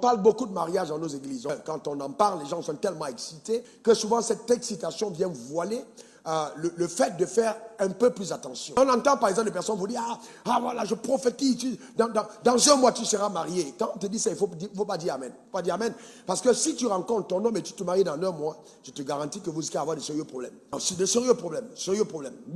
parle beaucoup de mariage dans nos églises. Quand on en parle, les gens sont tellement excités que souvent cette excitation vient voiler le fait de faire un peu plus attention. On entend par exemple des personnes vous dire voilà, je prophétise, dans un mois tu seras marié. Quand on te dit ça, il ne faut pas dire amen. Pas dire amen. Parce que si tu rencontres ton homme et tu te maries dans un mois, je te garantis que vous allez avoir de sérieux problèmes. C'est de sérieux problèmes.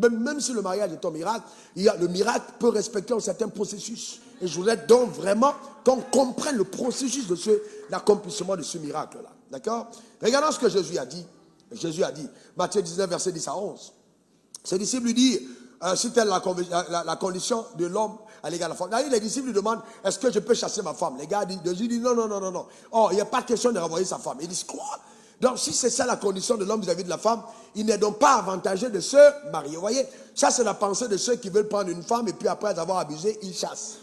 Même si le mariage est un miracle, le miracle peut respecter un certain processus. Et je voudrais donc vraiment qu'on comprenne le processus de l'accomplissement de ce miracle-là. D'accord? Regardons ce que Jésus a dit. Jésus a dit, Matthieu 19, verset 10 à 11. Ses disciples lui disent, c'est telle la condition de l'homme à l'égard de la femme. Là, les disciples lui demandent, est-ce que je peux chasser ma femme? Les gars disent, Jésus dit, non. Oh, il n'y a pas de question de renvoyer sa femme. Ils disent, quoi? Donc, si c'est ça la condition de l'homme vis-à-vis de la femme, il n'est donc pas avantagé de se marier. Vous voyez, ça c'est la pensée de ceux qui veulent prendre une femme et puis après avoir abusé, ils chassent.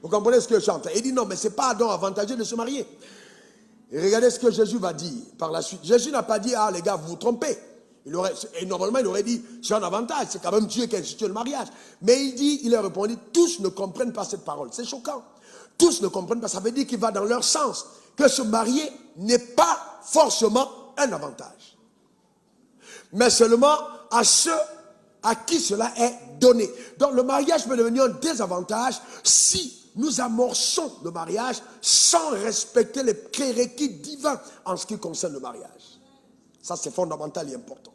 Vous comprenez ce que je chante? Il dit, non, mais ce n'est pas donc avantageux de se marier. Et regardez ce que Jésus va dire par la suite. Jésus n'a pas dit, les gars, vous vous trompez. Normalement, il aurait dit, c'est un avantage, c'est quand même Dieu qui a institué le mariage. Mais il a répondu, tous ne comprennent pas cette parole. C'est choquant. Tous ne comprennent pas. Ça veut dire qu'il va dans leur sens. Que se marier n'est pas forcément un avantage. Mais seulement à ceux à qui cela est donné. Donc le mariage peut devenir un désavantage si nous amorçons le mariage sans respecter les prérequis divins en ce qui concerne le mariage. Ça, c'est fondamental et important.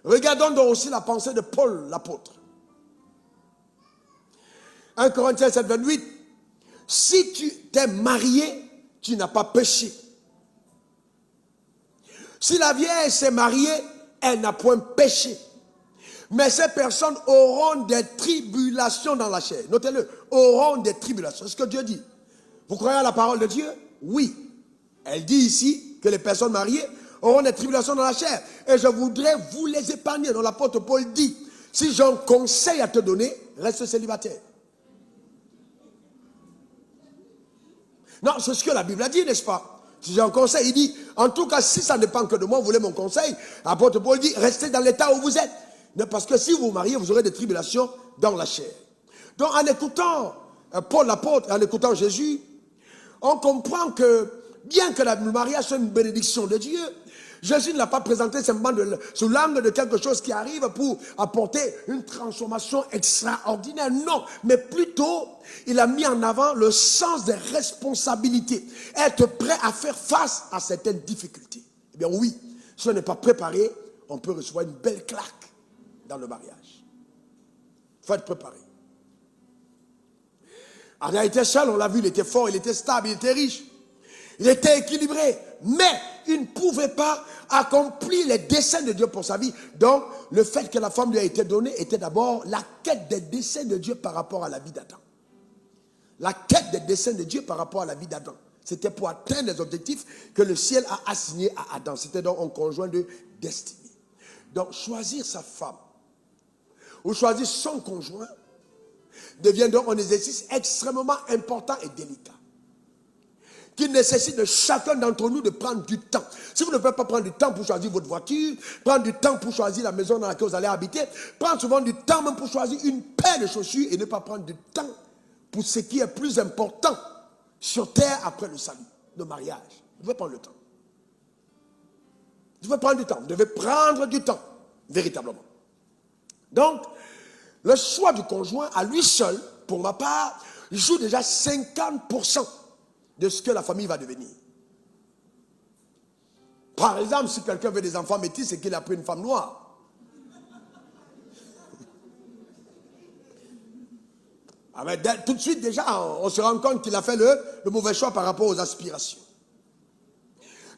Regardons donc aussi la pensée de Paul, l'apôtre. 1 Corinthiens 7, 28. Si tu t'es marié, tu n'as pas péché. Si la vieille s'est mariée, elle n'a point péché. Mais ces personnes auront des tribulations dans la chair. Notez-le, auront des tribulations. C'est ce que Dieu dit. Vous croyez à la parole de Dieu? Oui. Elle dit ici que les personnes mariées auront des tribulations dans la chair. Et je voudrais vous les épargner. Donc l'apôtre Paul dit, si j'ai un conseil à te donner, reste célibataire. Non, c'est ce que la Bible a dit, n'est-ce pas? Si j'ai un conseil, il dit, en tout cas, si ça ne dépend que de moi, vous voulez mon conseil, l'apôtre Paul dit, restez dans l'état où vous êtes. Parce que si vous vous mariez, vous aurez des tribulations dans la chair. Donc en écoutant Paul l'apôtre, en écoutant Jésus, on comprend que bien que le mariage soit une bénédiction de Dieu, Jésus ne l'a pas présenté simplement sous l'angle de quelque chose qui arrive pour apporter une transformation extraordinaire. Non, mais plutôt, il a mis en avant le sens des responsabilités. Être prêt à faire face à certaines difficultés. Eh bien oui, si on n'est pas préparé, on peut recevoir une belle claque dans le mariage. Il faut être préparé. En réalité, seul, on l'a vu, il était fort, il était stable, il était riche. Il était équilibré, mais il ne pouvait pas accomplir les desseins de Dieu pour sa vie. Donc, le fait que la femme lui a été donnée était d'abord la quête des desseins de Dieu par rapport à la vie d'Adam. La quête des desseins de Dieu par rapport à la vie d'Adam. C'était pour atteindre les objectifs que le ciel a assignés à Adam. C'était donc un conjoint de destinée. Donc, choisir sa femme ou choisir son conjoint devient donc un exercice extrêmement important et délicat, qui nécessite de chacun d'entre nous de prendre du temps. Si vous ne pouvez pas prendre du temps pour choisir votre voiture, prendre du temps pour choisir la maison dans laquelle vous allez habiter, prendre souvent du temps même pour choisir une paire de chaussures et ne pas prendre du temps pour ce qui est plus important sur terre après le salut, le mariage. Vous devez prendre le temps. Vous devez prendre du temps. Vous devez prendre du temps, véritablement. Donc, le choix du conjoint à lui seul, pour ma part, joue déjà 50% de ce que la famille va devenir. Par exemple, si quelqu'un veut des enfants métis, c'est qu'il a pris une femme noire. Tout de suite, déjà, on se rend compte qu'il a fait le mauvais choix par rapport aux aspirations.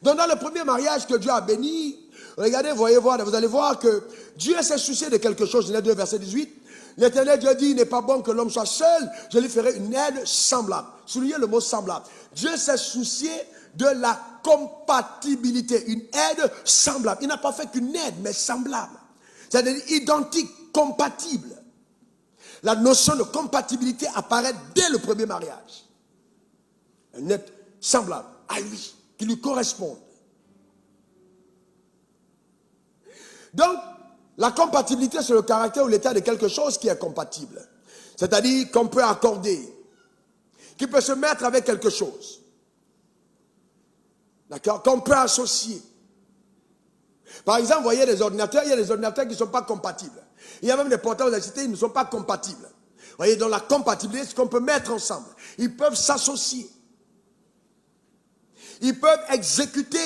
Donc, dans le premier mariage que Dieu a béni, regardez, vous allez voir que Dieu s'est soucié de quelque chose. Genèse 2, verset 18. L'Éternel Dieu dit, il n'est pas bon que l'homme soit seul, je lui ferai une aide semblable. Soulignez le mot semblable. Dieu s'est soucié de la compatibilité, une aide semblable. Il n'a pas fait qu'une aide, mais semblable. C'est-à-dire identique, compatible. La notion de compatibilité apparaît dès le premier mariage. Une aide semblable à lui, qui lui corresponde. Donc, la compatibilité, c'est le caractère ou l'état de quelque chose qui est compatible. C'est-à-dire qu'on peut accorder, qui peut se mettre avec quelque chose. d'accord, qu'on peut associer. Par exemple, vous voyez les ordinateurs, il y a des ordinateurs qui ne sont pas compatibles. Il y a même des portables d'électricité, ils ne sont pas compatibles. Vous voyez, dans la compatibilité, c'est ce qu'on peut mettre ensemble. Ils peuvent s'associer. Ils peuvent exécuter,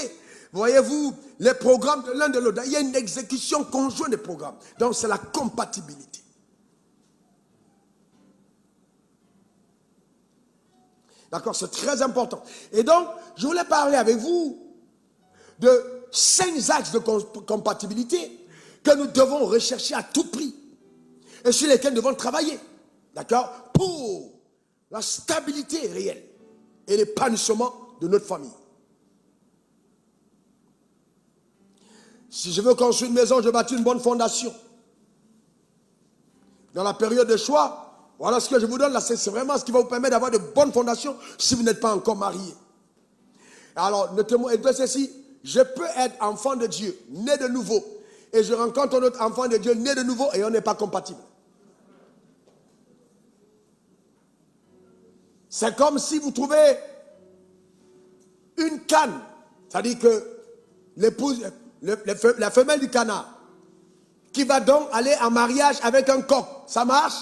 voyez-vous, les programmes de l'un de l'autre. Il y a une exécution conjointe des programmes. Donc, c'est la compatibilité. D'accord, c'est très important. Et donc, je voulais parler avec vous de 5 axes de compatibilité que nous devons rechercher à tout prix et sur lesquels nous devons travailler, d'accord, pour la stabilité réelle et l'épanouissement de notre famille. Si je veux construire une maison, je bâtis une bonne fondation. Dans la période de choix, voilà ce que je vous donne là, c'est vraiment ce qui va vous permettre d'avoir de bonnes fondations si vous n'êtes pas encore marié. Alors, notez-moi ceci. Je peux être enfant de Dieu, né de nouveau, et je rencontre un autre enfant de Dieu, né de nouveau, et on n'est pas compatible. C'est comme si vous trouvez une canne, c'est-à-dire que l'épouse, la femelle du canard, qui va donc aller en mariage avec un coq, ça marche?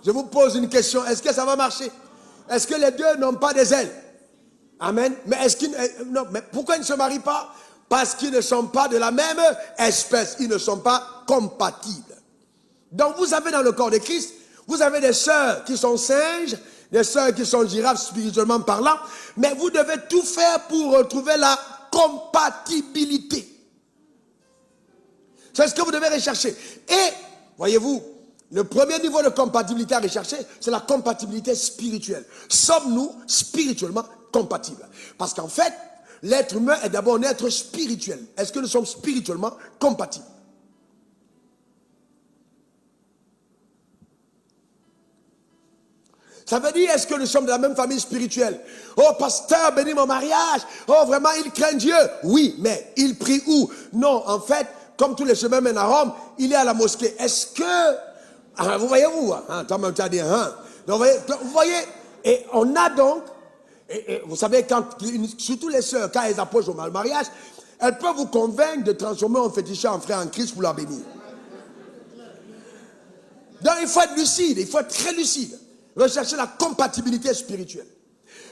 Je vous pose une question, est-ce que ça va marcher? Est-ce que les deux n'ont pas des ailes? Amen. Mais est-ce qu'ils non, mais pourquoi ils ne se marient pas? Parce qu'ils ne sont pas de la même espèce. Ils ne sont pas compatibles. Donc vous avez dans le corps de Christ, vous avez des sœurs qui sont singes, des sœurs qui sont girafes spirituellement parlant, mais vous devez tout faire pour retrouver la compatibilité. C'est ce que vous devez rechercher. Et, voyez-vous, le premier niveau de compatibilité à rechercher, c'est la compatibilité spirituelle. Sommes-nous spirituellement compatibles? Parce qu'en fait, l'être humain est d'abord un être spirituel. Est-ce que nous sommes spirituellement compatibles? Ça veut dire, est-ce que nous sommes de la même famille spirituelle? Oh, pasteur, bénis mon mariage. Oh, vraiment, il craint Dieu. Oui, mais il prie où? Non, en fait, comme tous les chemins mènent à Rome, il est à la mosquée. Est-ce que... Ah, vous voyez-vous, hein? Donc, vous voyez, et on a donc, et vous savez, quand, surtout les sœurs, quand elles approchent au mariage, elles peuvent vous convaincre de transformer un féticheur en frère en Christ pour la bénir. Donc il faut être lucide, il faut être très lucide. Rechercher la compatibilité spirituelle.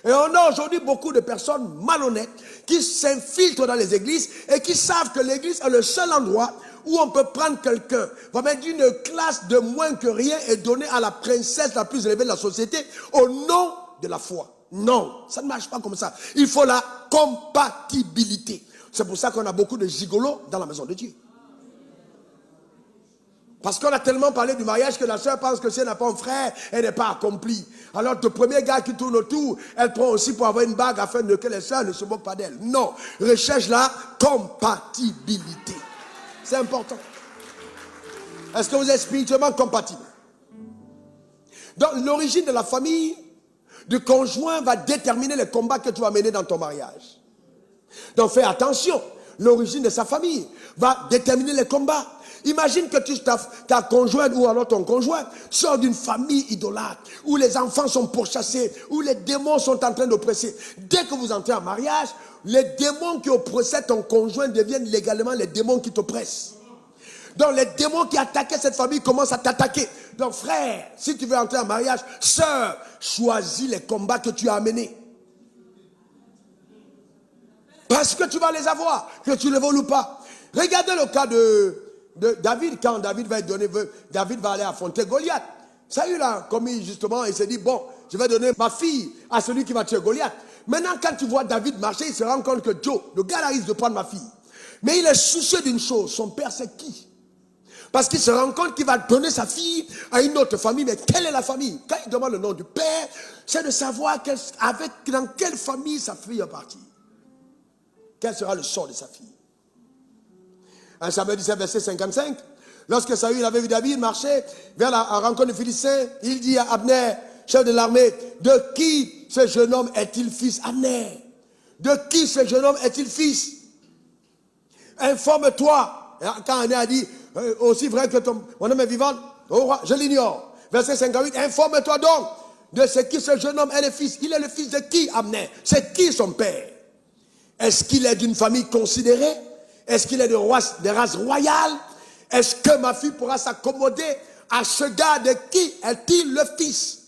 Et on a aujourd'hui beaucoup de personnes malhonnêtes qui s'infiltrent dans les églises et qui savent que l'église est le seul endroit où on peut prendre quelqu'un, va mettre d'une classe de moins que rien et donner à la princesse la plus élevée de la société au nom de la foi. Non, ça ne marche pas comme ça. Il faut la compatibilité. C'est pour ça qu'on a beaucoup de gigolos dans la maison de Dieu. Parce qu'on a tellement parlé du mariage que la sœur pense que si elle n'a pas un frère, elle n'est pas accomplie. Alors le premier gars qui tourne autour, elle prend aussi pour avoir une bague afin que les sœurs ne se moquent pas d'elle. Non, recherche la compatibilité. C'est important. Est-ce que vous êtes spirituellement compatible? Donc l'origine de la famille, du conjoint va déterminer les combats que tu vas mener dans ton mariage. Donc fais attention, l'origine de sa famille va déterminer les combats. Imagine que ta conjointe ou alors ton conjoint sort d'une famille idolâtre, où les enfants sont pourchassés, où les démons sont en train d'oppresser. Dès que vous entrez en mariage, les démons qui oppressaient ton conjoint deviennent légalement les démons qui t'oppressent. Donc les démons qui attaquaient cette famille commencent à t'attaquer. Donc frère, si tu veux entrer en mariage, sœur, choisis les combats que tu as amenés. Parce que tu vas les avoir, que tu les voles ou pas. Regardez le cas de David, quand David va aller affronter Goliath. Saül a commis justement, il s'est dit, bon, je vais donner ma fille à celui qui va tuer Goliath. Maintenant, quand tu vois David marcher, il se rend compte que Joe, le gars risque de prendre ma fille. Mais il est soucieux d'une chose, son père c'est qui? Parce qu'il se rend compte qu'il va donner sa fille à une autre famille. Mais quelle est la famille? Quand il demande le nom du père, c'est de savoir dans quelle famille sa fille est partie. Quel sera le sort de sa fille? 1 Samuel 17, verset 55. Lorsque Saül avait vu David marcher vers la rencontre des Philistins, il dit à Abner, chef de l'armée, de qui ce jeune homme est-il fils? Abner, de qui ce jeune homme est-il fils? Informe-toi. Quand Abner a dit, aussi vrai que mon homme est vivant, oh roi, je l'ignore. Verset 58, informe-toi donc de ce qui ce jeune homme est le fils. Il est le fils de qui, Abner? C'est qui son père? Est-ce qu'il est d'une famille considérée? Est-ce qu'il est de race royale? Est-ce que ma fille pourra s'accommoder à ce gars de qui est-il le fils?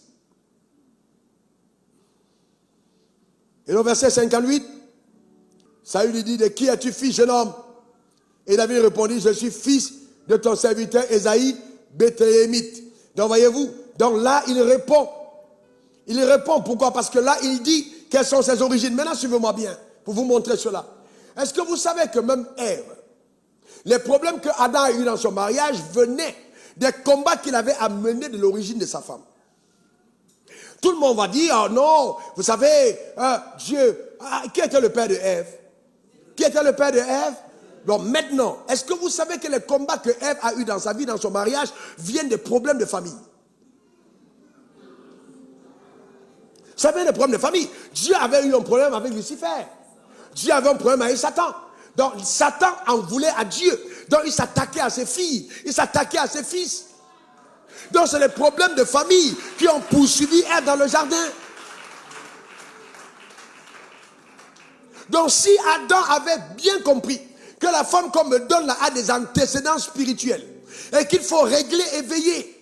Et au verset 58, Saül lui dit, de qui es-tu fils, jeune homme? Et David répondit, je suis fils de ton serviteur Esaïe, Béthélémite. Donc voyez-vous, donc là il répond. Il répond, pourquoi? Parce que là il dit quelles sont ses origines. Maintenant suivez-moi bien, pour vous montrer cela. Est-ce que vous savez que même Ève, les problèmes que Adam a eu dans son mariage venaient des combats qu'il avait à mener de l'origine de sa femme? Tout le monde va dire, oh non, vous savez, Dieu, qui était le père de Ève? Qui était le père de Ève? Donc maintenant, est-ce que vous savez que les combats que Ève a eu dans sa vie, dans son mariage, viennent des problèmes de famille? Ça vient des problèmes de famille. Dieu avait eu un problème avec Lucifer. Dieu avait un problème avec Satan. Donc Satan en voulait à Dieu. Donc il s'attaquait à ses filles. Il s'attaquait à ses fils. Donc c'est les problèmes de famille qui ont poursuivi Ève dans le jardin. Donc si Adam avait bien compris que la femme qu'on me donne là a des antécédents spirituels et qu'il faut régler et veiller,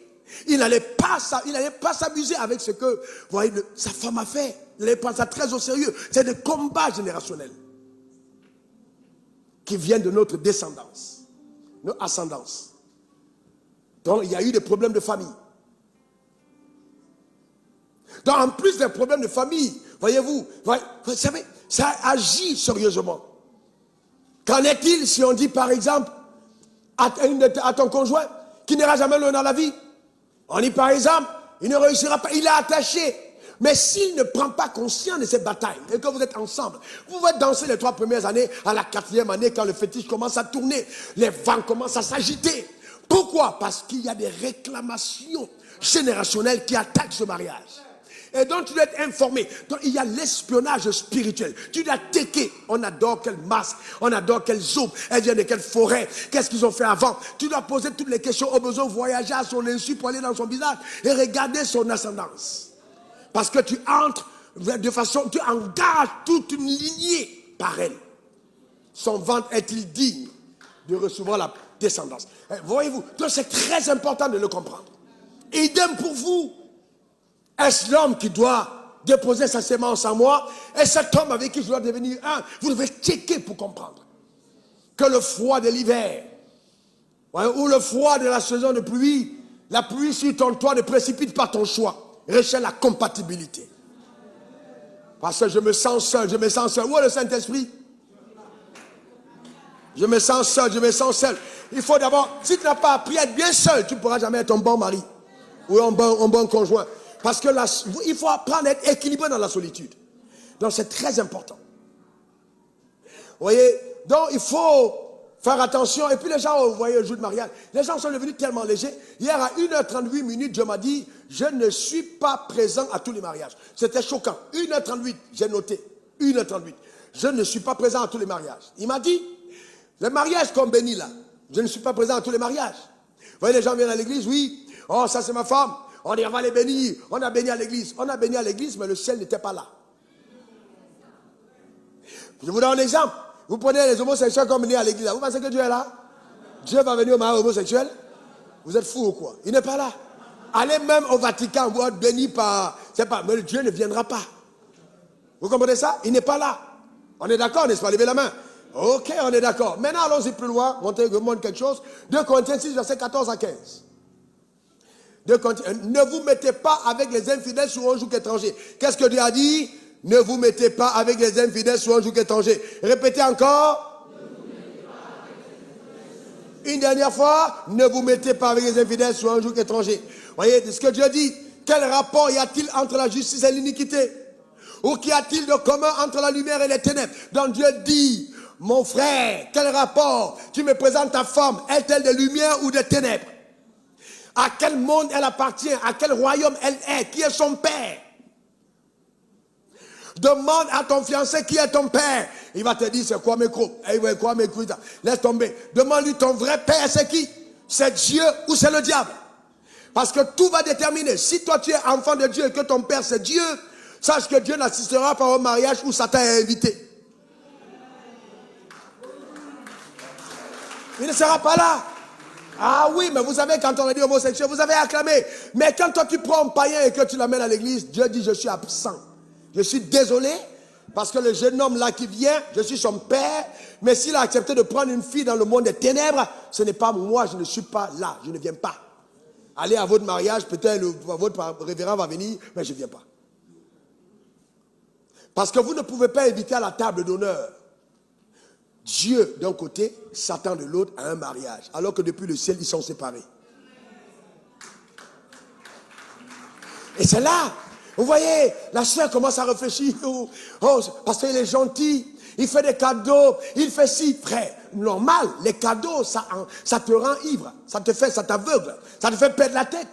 il n'allait pas s'amuser avec ce que voyez, sa femme a fait. Il n'allait prendre ça très au sérieux. C'est des combats générationnels qui viennent de notre descendance, notre ascendance. Donc il y a eu des problèmes de famille. Donc en plus des problèmes de famille, voyez-vous, vous savez, ça agit sérieusement. Qu'en est-il si on dit par exemple à ton conjoint qui n'ira jamais loin dans la vie? On dit par exemple, il ne réussira pas, il est attaché. Mais s'il ne prend pas conscience de cette bataille et que vous êtes ensemble, vous pouvez danser les 3 premières années, à la 4e année, quand le fétiche commence à tourner, les vents commencent à s'agiter. Pourquoi? Parce qu'il y a des réclamations générationnelles qui attaquent ce mariage. Et donc tu dois être informé. Donc il y a l'espionnage spirituel. Tu dois checker. On adore quel masque, on adore quelle zone, elle vient de quelle forêt, qu'est-ce qu'ils ont fait avant. Tu dois poser toutes les questions, au besoin voyager à son insu pour aller dans son visage et regarder son ascendance. Parce que tu entres de façon, tu engages toute une lignée par elle. Son ventre est-il digne de recevoir la descendance? Voyez-vous, donc c'est très important de le comprendre. Idem pour vous. Est-ce l'homme qui doit déposer sa sémence en moi? Et cet homme avec qui je dois devenir un? Vous devez checker pour comprendre que le froid de l'hiver ou le froid de la saison de pluie, la pluie sur ton toit ne précipite pas ton choix. Recherche la compatibilité. Parce que je me sens seul, je me sens seul. Où est le Saint-Esprit? Je me sens seul, je me sens seul. Il faut d'abord, si tu n'as pas appris à être bien seul, tu ne pourras jamais être un bon mari ou un bon conjoint. Parce que il faut apprendre à être équilibré dans la solitude. Donc c'est très important. Vous voyez, donc il faut faire attention. Et puis les gens, vous voyez, le jour de mariage, les gens sont devenus tellement légers. Hier à 1h38, Dieu m'a dit, je ne suis pas présent à tous les mariages. C'était choquant. 1h38, j'ai noté. 1h38. Je ne suis pas présent à tous les mariages. Il m'a dit, les mariages qu'on bénit là, je ne suis pas présent à tous les mariages. Vous voyez, les gens viennent à l'église, oui, oh ça c'est ma femme. On dit, on va les bénir. On a béni à l'église. On a béni à l'église, mais le ciel n'était pas là. Je vous donne un exemple. Vous prenez les homosexuels comme bénis à l'église. Vous pensez que Dieu est là? Dieu va venir au mariage homosexuel? Vous êtes fous ou quoi? Il n'est pas là. Allez même au Vatican, vous êtes béni par... C'est pas, mais Dieu ne viendra pas. Vous comprenez ça? Il n'est pas là. On est d'accord, n'est-ce pas? Levez la main. Ok, on est d'accord. Maintenant, allons-y plus loin. Montre quelque chose. 2 Corinthiens 6, verset 14 à 15. Ne vous mettez pas avec les infidèles sur un joug étranger. Qu'est-ce que Dieu a dit? Ne vous mettez pas avec les infidèles sur un joug étranger. Répétez encore. Une dernière fois. Ne vous mettez pas avec les infidèles sur un joug étranger. Voyez ce que Dieu dit. Quel rapport y a-t-il entre la justice et l'iniquité? Ou qu'y a-t-il de commun entre la lumière et les ténèbres? Donc Dieu dit, mon frère, quel rapport? Tu me présentes ta femme, est-elle de lumière ou de ténèbres? À quel monde elle appartient? À quel royaume elle est? Qui est son père? Demande à ton fiancé qui est ton père. Il va te dire c'est quoi mes crocs? Laisse tomber. Demande-lui ton vrai père c'est qui? C'est Dieu ou c'est le diable? Parce que tout va déterminer. Si toi tu es enfant de Dieu et que ton père c'est Dieu, sache que Dieu n'assistera pas au mariage où Satan est invité. Il ne sera pas là. Ah oui, mais vous savez, quand on a dit homosexuel, vous avez acclamé. Mais quand toi tu prends un païen et que tu l'amènes à l'église, Dieu dit je suis absent. Je suis désolé, parce que le jeune homme là qui vient, je suis son père, mais s'il a accepté de prendre une fille dans le monde des ténèbres, ce n'est pas moi, je ne suis pas là, je ne viens pas. Allez à votre mariage, peut-être votre révérend va venir, mais je ne viens pas. Parce que vous ne pouvez pas inviter à la table d'honneur Dieu d'un côté, Satan de l'autre à un mariage, alors que depuis le ciel, ils sont séparés. Et c'est là, vous voyez, la soeur commence à réfléchir, parce qu'il est gentil, il fait des cadeaux, il fait ci, frère. Normal, les cadeaux, ça te rend ivre, ça t'aveugle, ça te fait perdre la tête.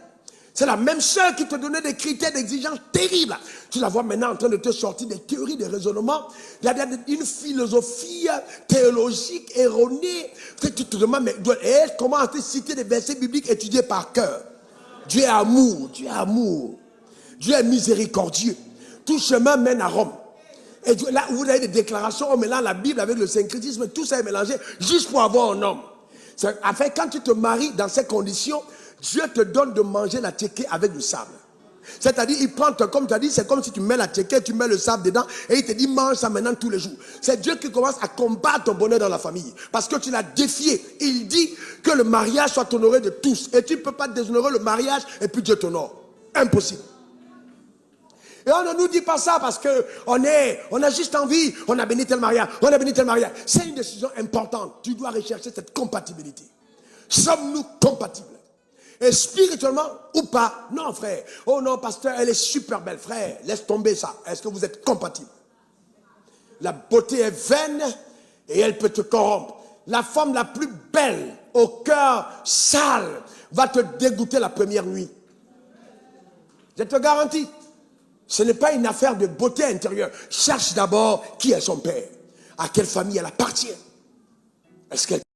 C'est la même sœur qui te donnait des critères d'exigence terribles. Tu la vois maintenant en train de te sortir des théories, des raisonnements. Il y a une philosophie théologique erronée. Tu te demandes, mais elle commence à te citer des versets bibliques étudiés par cœur. Dieu est amour, Dieu est amour. Dieu est miséricordieux. Tout chemin mène à Rome. Et là, vous avez des déclarations, on mélange la Bible avec le syncrétisme, tout ça est mélangé juste pour avoir un homme. En fait, quand tu te maries dans ces conditions, Dieu te donne de manger la tchéké avec du sable. C'est-à-dire, il prend, comme tu as dit, c'est comme si tu mets la tchéké, tu mets le sable dedans, et il te dit, mange ça maintenant tous les jours. C'est Dieu qui commence à combattre ton bonheur dans la famille. Parce que tu l'as défié. Il dit que le mariage soit honoré de tous. Et tu ne peux pas déshonorer le mariage, et puis Dieu t'honore. Impossible. Et on ne nous dit pas ça parce qu'on a juste envie, on a béni tel mariage, on a béni tel mariage. C'est une décision importante. Tu dois rechercher cette compatibilité. Sommes-nous compatibles? Et spirituellement ou pas? Non, frère. Oh non, pasteur, elle est super belle, frère. Laisse tomber ça. Est-ce que vous êtes compatibles? La beauté est vaine et elle peut te corrompre. La femme la plus belle, au cœur sale, va te dégoûter la première nuit. Je te garantis. Ce n'est pas une affaire de beauté intérieure. Cherche d'abord qui est son père. À quelle famille elle appartient. Est-ce qu'elle